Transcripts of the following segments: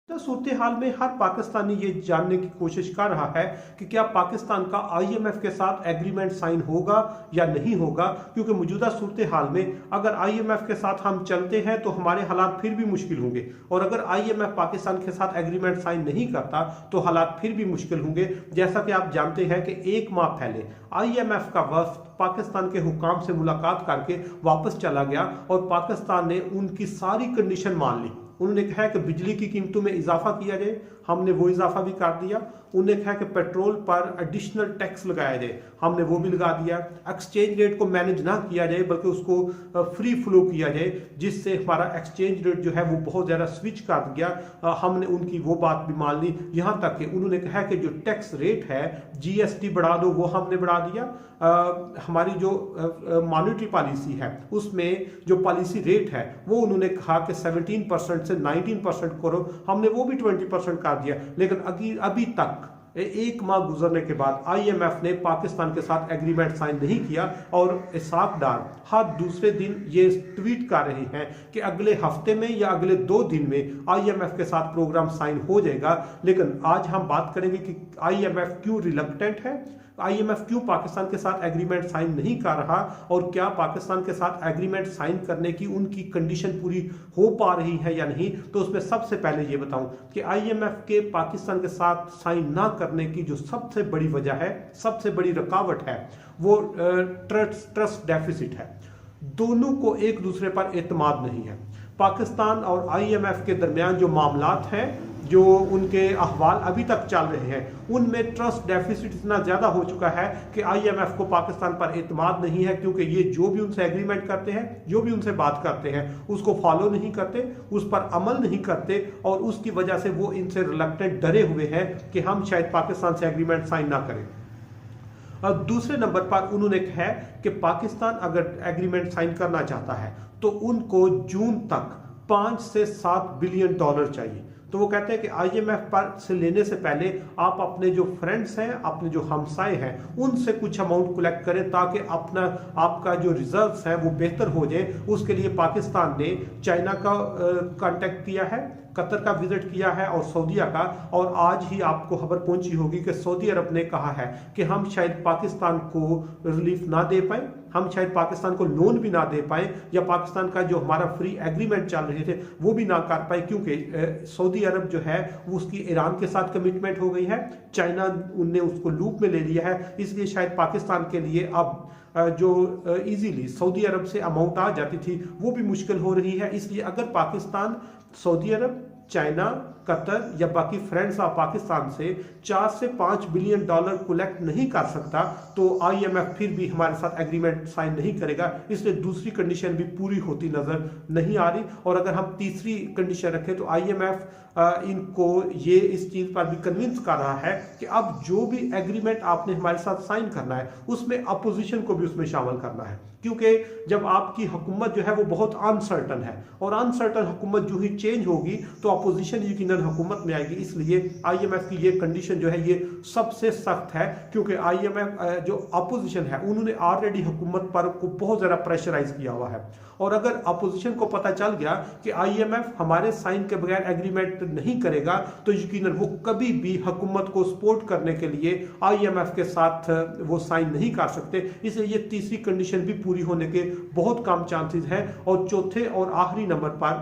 तो सूरत हाल में हर पाकिस्तानी ये जानने की कोशिश कर रहा है कि क्या पाकिस्तान का आईएमएफ के साथ एग्रीमेंट साइन होगा या नहीं होगा, क्योंकि मौजूदा सूरत हाल में अगर आईएमएफ के साथ हम चलते हैं तो हमारे हालात फिर भी मुश्किल होंगे, और अगर आईएमएफ पाकिस्तान के साथ एग्रीमेंट साइन नहीं करता तो हालात फिर भी मुश्किल होंगे। जैसा कि आप जानते हैं कि एक माह पहले आईएमएफ का वफ्द पाकिस्तान के हुकाम से मुलाकात करके वापस चला गया और पाकिस्तान ने उनकी सारी कंडीशन मान ली। उन्होंने कहा कि बिजली की कीमतों में इजाफा किया जाए, हमने वो इजाफा भी कर दिया। उन्होंने कहा कि पेट्रोल पर एडिशनल टैक्स लगाया जाए, हमने वो भी लगा दिया। एक्सचेंज रेट को मैनेज ना किया जाए बल्कि उसको फ्री फ्लो किया जाए, जिससे हमारा एक्सचेंज रेट जो है वो बहुत ज़्यादा स्विच कर गया। हमने उनकी वो बात भी मान ली। यहाँ तक कि उन्होंने कहा कि जो टैक्स रेट है जीएसटी बढ़ा दो, वो हमने बढ़ा दिया। हमारी जो मॉनेटरी पॉलिसी है उसमें जो पॉलिसी रेट है वो उन्होंने कहा कि 17% से 19% करो, हमने वो भी 20% कर दिया। लेकिन अभी तक एक माह गुजरने के बाद आईएमएफ ने पाकिस्तान के साथ एग्रीमेंट साइन नहीं किया, और इसाक डार हर दूसरे दिन ये ट्वीट कर रहे हैं कि अगले हफ्ते में या अगले 2 दिन में आईएमएफ के साथ प्रोग्राम साइन हो जाएगा। लेकिन आज हम बात करेंगे कि आईएमएफ क्यों रिलक्टेंट है, आईएमएफ क्यों पाकिस्तान के साथ एग्रीमेंट साइन नहीं कर रहा, और क्या पाकिस्तान के साथ एग्रीमेंट साइन करने की उनकी कंडीशन पूरी हो पा रही है या नहीं। तो उसमें सबसे पहले ये बताऊं कि आईएमएफ के पाकिस्तान के साथ साइन ना करने की जो सबसे बड़ी वजह है, सबसे बड़ी रुकावट है, वो ट्रस्ट डेफिसिट है। दोनों को एक दूसरे पर एतमाद नहीं है। पाकिस्तान और आईएमएफ के दरमियान जो मामलात हैं, जो उनके अहवाल अभी तक चल रहे हैं, उनमें ट्रस्ट डेफिसिट इतना ज़्यादा हो चुका है कि आईएमएफ को पाकिस्तान पर एतमाद नहीं है, क्योंकि ये जो भी उनसे एग्रीमेंट करते हैं, जो भी उनसे बात करते हैं, उसको फॉलो नहीं करते, उस पर अमल नहीं करते, और उसकी वजह से वो इनसे रिलक्टेंट डरे हुए हैं कि हम शायद पाकिस्तान से एग्रीमेंट साइन ना करें। और दूसरे नंबर पर उन्होंने कहा कि पाकिस्तान अगर एग्रीमेंट साइन करना चाहता है तो उनको जून तक 5 से 7 बिलियन डॉलर चाहिए। तो वो कहते हैं कि आईएमएफ पर से लेने से पहले आप अपने जो फ्रेंड्स हैं, अपने जो हमसाए हैं, उनसे कुछ अमाउंट कलेक्ट करें ताकि आपका जो रिजर्व्स है वो बेहतर हो जाए। उसके लिए पाकिस्तान ने चाइना का कांटेक्ट किया है, कतर का विजिट किया है और सऊदीया का, और आज ही आपको खबर पहुंची होगी कि सऊदी अरब ने कहा है कि हम शायद पाकिस्तान को रिलीफ ना दे पाए, हम शायद पाकिस्तान को लोन भी ना दे पाए, या पाकिस्तान का जो हमारा फ्री एग्रीमेंट चल रहे थे वो भी ना कर पाए, क्योंकि सऊदी अरब जो है वो उसकी ईरान के साथ कमिटमेंट हो गई है, चाइना उनने उसको लूप में ले लिया है। इसलिए शायद पाकिस्तान के लिए अब जो इजीली सऊदी अरब से अमाउंट आ जाती थी वो भी मुश्किल हो रही है। इसलिए अगर पाकिस्तान सऊदी अरब, चाइना, कतर या बाकी फ्रेंड्स ऑफ पाकिस्तान से 4 से 5 बिलियन डॉलर कलेक्ट नहीं कर सकता तो आईएमएफ फिर भी हमारे साथ एग्रीमेंट साइन नहीं करेगा। इसलिए दूसरी कंडीशन भी पूरी होती नजर नहीं आ रही। और अगर हम तीसरी कंडीशन रखें तो आईएमएफ इनको ये इस चीज पर भी कन्विंस कर रहा है कि अब जो भी एग्रीमेंट आपने हमारे साथ साइन करना है उसमें अपोजिशन को भी उसमें शामिल करना है, क्योंकि जब आपकी हुकूमत जो है वो बहुत अनसर्टन है, और अनसर्टन हुकूमत जो ही चेंज होगी तो अपोजिशन यकीनन हुकूमत में आएगी। इसलिए आईएमएफ की ये कंडीशन जो है ये सबसे सख्त है, क्योंकि आईएमएफ जो अपोजिशन है उन्होंने ऑलरेडी हुकूमत पर को बहुत ज़्यादा प्रेशराइज किया हुआ है, और अगर अपोजिशन को पता चल गया कि आईएमएफ हमारे साइन के बगैर एग्रीमेंट नहीं करेगा तो यकीनन वो कभी भी हुकूमत को सपोर्ट करने के लिए आईएमएफ के साथ वो साइन नहीं कर सकते। इसलिए ये तीसरी कंडीशन भी पूरी होने के बहुत कम चांसेस हैं। और चौथे और आखिरी नंबर पर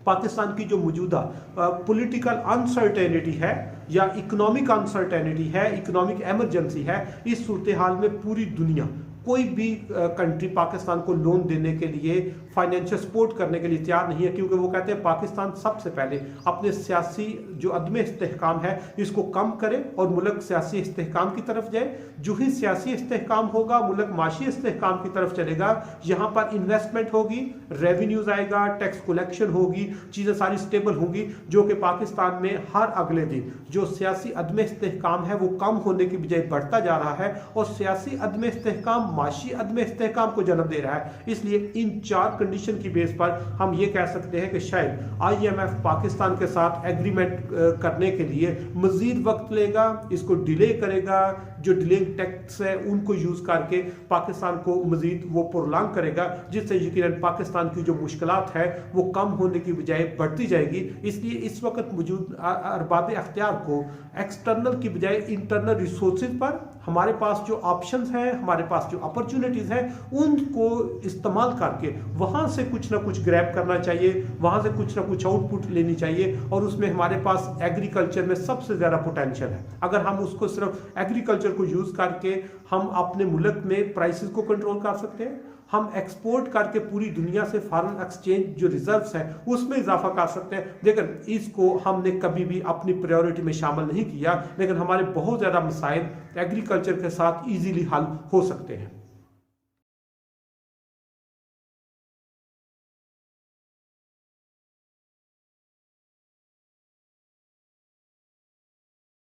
पाकिस्तान की जो मौजूदा पॉलिटिकल अनसर्टेनिटी है या इकोनॉमिक अनसर्टेनिटी है, इकोनॉमिक इमरजेंसी है, इस सूरत हाल में पूरी दुनिया कोई भी कंट्री पाकिस्तान को लोन देने के लिए, फाइनेंशियल सपोर्ट करने के लिए तैयार नहीं है, क्योंकि वो कहते हैं पाकिस्तान सबसे पहले अपने सियासी जो अदम इस्तेहकाम है इसको कम करे और मुल्क सियासी इस्तेहकाम की तरफ जाए। जो ही सियासी इस्तेहकाम होगा मुल्क माशी इस्तेहकाम की तरफ चलेगा, यहाँ पर इन्वेस्टमेंट होगी, रेवेन्यूज आएगा, टैक्स कलेक्शन होगी, चीज़ें सारी स्टेबल होंगी, जो कि पाकिस्तान में हर अगले दिन जो सियासी अदम इस्तेहकाम है वो कम होने की बजाय बढ़ता जा रहा है, और सियासी अदम इस्तेहकाम माशी अदम इस्तेहकाम को जन्म दे रहा है। इसलिए इन 4 कंडीशन की बेस पर हम ये कह सकते हैं कि शायद आईएमएफ पाकिस्तान के साथ एग्रीमेंट करने के लिए मजीद वक्त लेगा, इसको डिले करेगा, जो डिलेइंग टैक्स है उनको यूज करके पाकिस्तान को मजीद वो प्रोलॉन्ग करेगा, जिससे यकीनन पाकिस्तान की जो मुश्किलात है वो कम होने की बजाय बढ़ती जाएगी। इसलिए इस वक्त मौजूद अरबाब अख्तियार को एक्सटर्नल की बजाय इंटरनल रिसोर्सेज पर हमारे पास जो ऑप्शंस हैं, हमारे पास जो अपॉर्चुनिटीज हैं, उनको इस्तेमाल करके वहां से कुछ ना कुछ ग्रैब करना चाहिए, वहां से कुछ ना कुछ आउटपुट लेनी चाहिए। और उसमें हमारे पास एग्रीकल्चर में सबसे ज्यादा पोटेंशियल है। अगर हम उसको सिर्फ एग्रीकल्चर को यूज करके हम अपने मुल्क में प्राइसेस को कंट्रोल कर सकते हैं, हम एक्सपोर्ट करके पूरी दुनिया से फॉरेन एक्सचेंज जो रिजर्व्स हैं उसमें इजाफा कर सकते हैं। लेकिन इसको हमने कभी भी अपनी प्रायोरिटी में शामिल नहीं किया, लेकिन हमारे बहुत ज्यादा मसाइल एग्रीकल्चर के साथ इजीली हल हो सकते हैं।